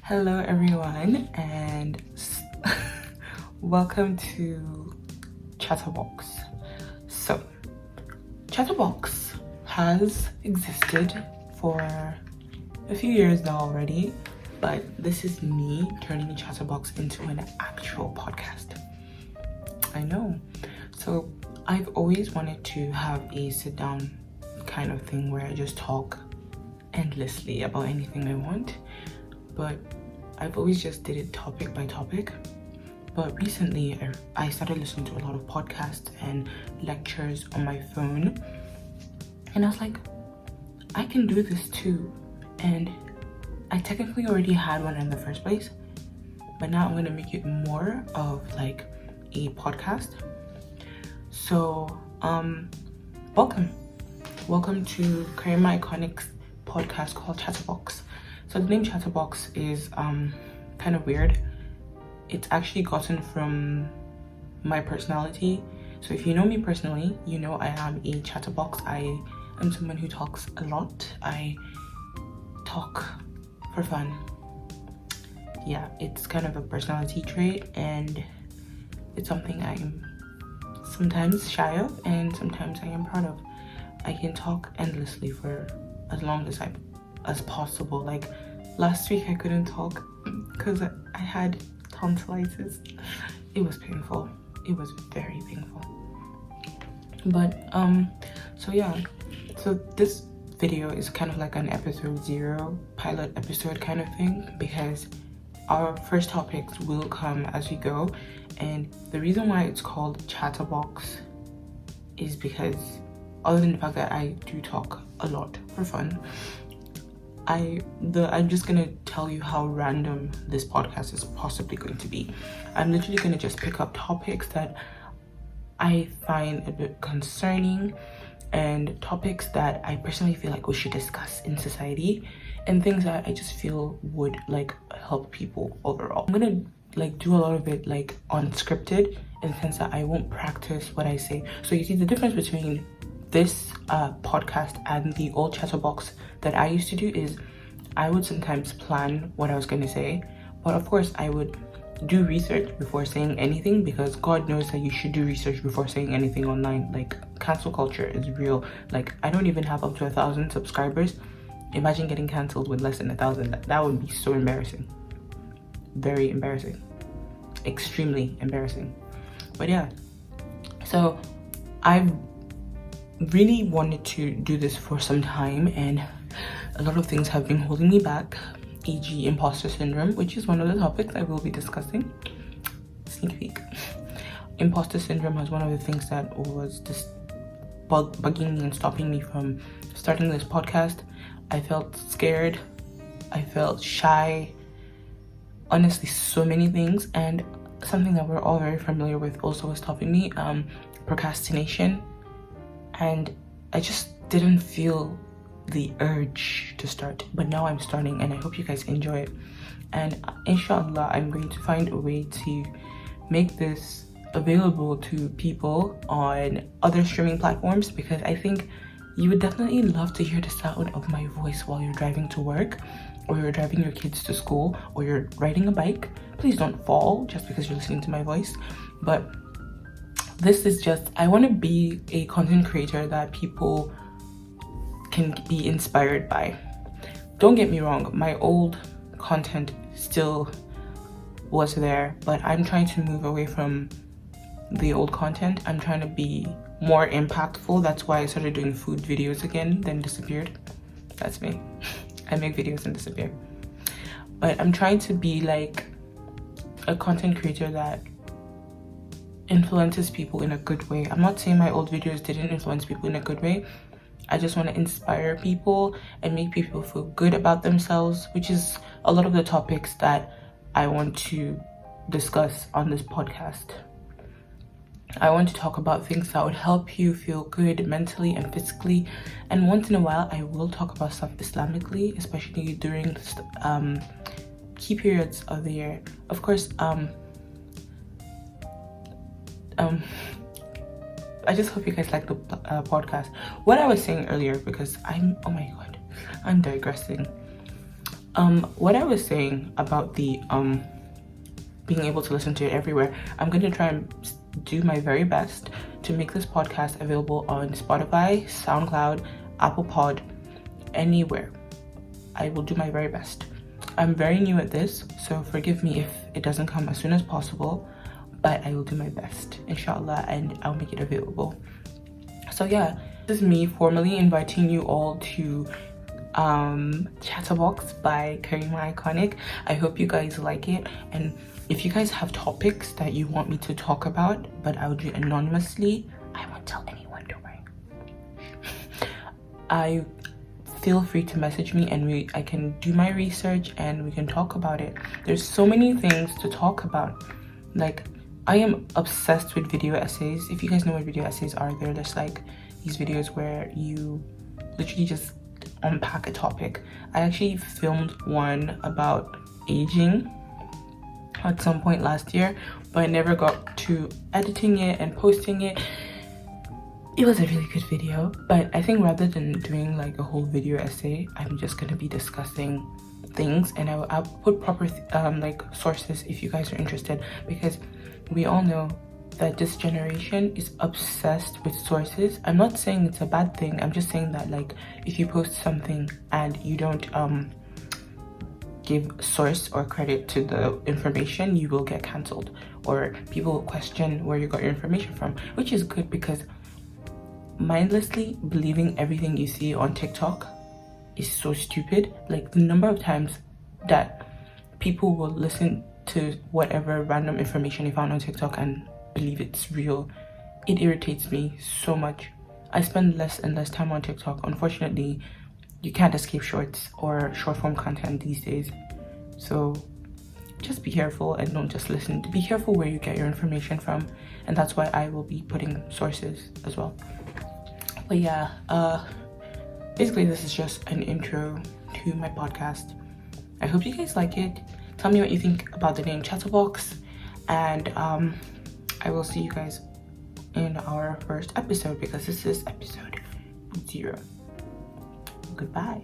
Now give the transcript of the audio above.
Hello everyone, and welcome to Chatterbox. So, Chatterbox has existed for a few years now already, but this is me turning Chatterbox into an actual podcast. I know. So, I've always wanted to have a sit-down kind of thing where I just talk endlessly about anything I want, but I've always just did it topic by topic. But recently I started listening to a lot of podcasts and lectures on my phone, and I was like, I can do this too. And I technically already had one in the first place, but now I'm going to make it more of like a podcast. So welcome to Kareemahiconic's podcast called Chatterbox. So the name Chatterbox is kind of weird. It's actually gotten from my personality. So if you know me personally, you know I am a chatterbox. I am someone who talks a lot. I talk for fun. Yeah, it's kind of a personality trait, and it's something I'm sometimes shy of and sometimes I am proud of. I can talk endlessly for as long as possible. Like last week I couldn't talk because I had tonsillitis. It was painful. It was very painful. But so this video is kind of like an episode 0 pilot episode kind of thing, because our first topics will come as we go, and the reason why it's called Chatterbox is because, other than the fact that I do talk a lot for fun, I'm just gonna tell you how random this podcast is possibly going to be. I'm literally gonna just pick up topics that I find a bit concerning, and topics that I personally feel like we should discuss in society, and things that I just feel would like help people overall. I'm gonna like do a lot of it like unscripted, in the sense that I won't practice what I say. So you see the difference between this podcast and the old Chatterbox that I used to do is I would sometimes plan what I was going to say, but of course I would do research before saying anything, because God knows that you should do research before saying anything online. Like, cancel culture is real. Like, I don't even have up to 1,000 subscribers. Imagine getting cancelled with less than 1,000. That would be so embarrassing. Very embarrassing. Extremely embarrassing. But yeah, so I've really wanted to do this for some time, and a lot of things have been holding me back, e.g. imposter syndrome, which is one of the topics I will be discussing. Sneak peek. Imposter syndrome was one of the things that was just bugging me and stopping me from starting this podcast. I felt scared, I felt shy, honestly so many things, and something that we're all very familiar with also was stopping me, procrastination. And I just didn't feel the urge to start, but now I'm starting, and I hope you guys enjoy it. And inshallah, I'm going to find a way to make this available to people on other streaming platforms, because I think you would definitely love to hear the sound of my voice while you're driving to work, or you're driving your kids to school, or you're riding a bike. Please don't fall just because you're listening to my voice. But this is just, I want to be a content creator that people can be inspired by. Don't get me wrong, my old content still was there, but I'm trying to move away from the old content. I'm trying to be more impactful. That's why I started doing food videos again, then disappeared. That's me. I make videos and disappear. But I'm trying to be like a content creator that influences people in a good way. I'm not saying my old videos didn't influence people in a good way. I just want to inspire people and make people feel good about themselves, which is a lot of the topics that I want to discuss on this podcast. I want to talk about things that would help you feel good mentally and physically, and once in a while I will talk about stuff Islamically, especially during key periods of the year. Of course, I just hope you guys like the podcast. What I was saying earlier, because I'm digressing. What I was saying about the being able to listen to it everywhere, I'm going to try and do my very best to make this podcast available on Spotify, SoundCloud, Apple Pod, anywhere. I will do my very best. I'm very new at this, so forgive me if it doesn't come as soon as possible, but I will do my best, inshallah, and I'll make it available. So yeah, this is me formally inviting you all to Chatterbox by Kareemahiconic. I hope you guys like it, and if you guys have topics that you want me to talk about, but I will do anonymously, I won't tell anyone, don't worry. I feel free to message me, and I can do my research and we can talk about it. There's so many things to talk about. Like, I am obsessed with video essays. If you guys know what video essays are, they're just like these videos where you literally just unpack a topic. I actually filmed one about aging at some point last year, but I never got to editing it and posting it. It was a really good video, but I think rather than doing like a whole video essay, I'm just gonna be discussing things, and I'll put proper like sources if you guys are interested, because we all know that this generation is obsessed with sources. I'm not saying it's a bad thing, I'm just saying that like if you post something and you don't give source or credit to the information, you will get cancelled, or people will question where you got your information from, which is good, because mindlessly believing everything you see on TikTok is so stupid. Like, the number of times that people will listen to whatever random information you found on TikTok and believe it's real, it irritates me so much. I spend less and less time on TikTok. Unfortunately, you can't escape shorts or short form content these days, so just be careful and don't just listen. Be careful where you get your information from, and that's why I will be putting sources as well. But yeah, basically this is just an intro to my podcast. I hope you guys like it. Tell me what you think about the name Chatterbox, and I will see you guys in our first episode, because this is episode 0. Goodbye.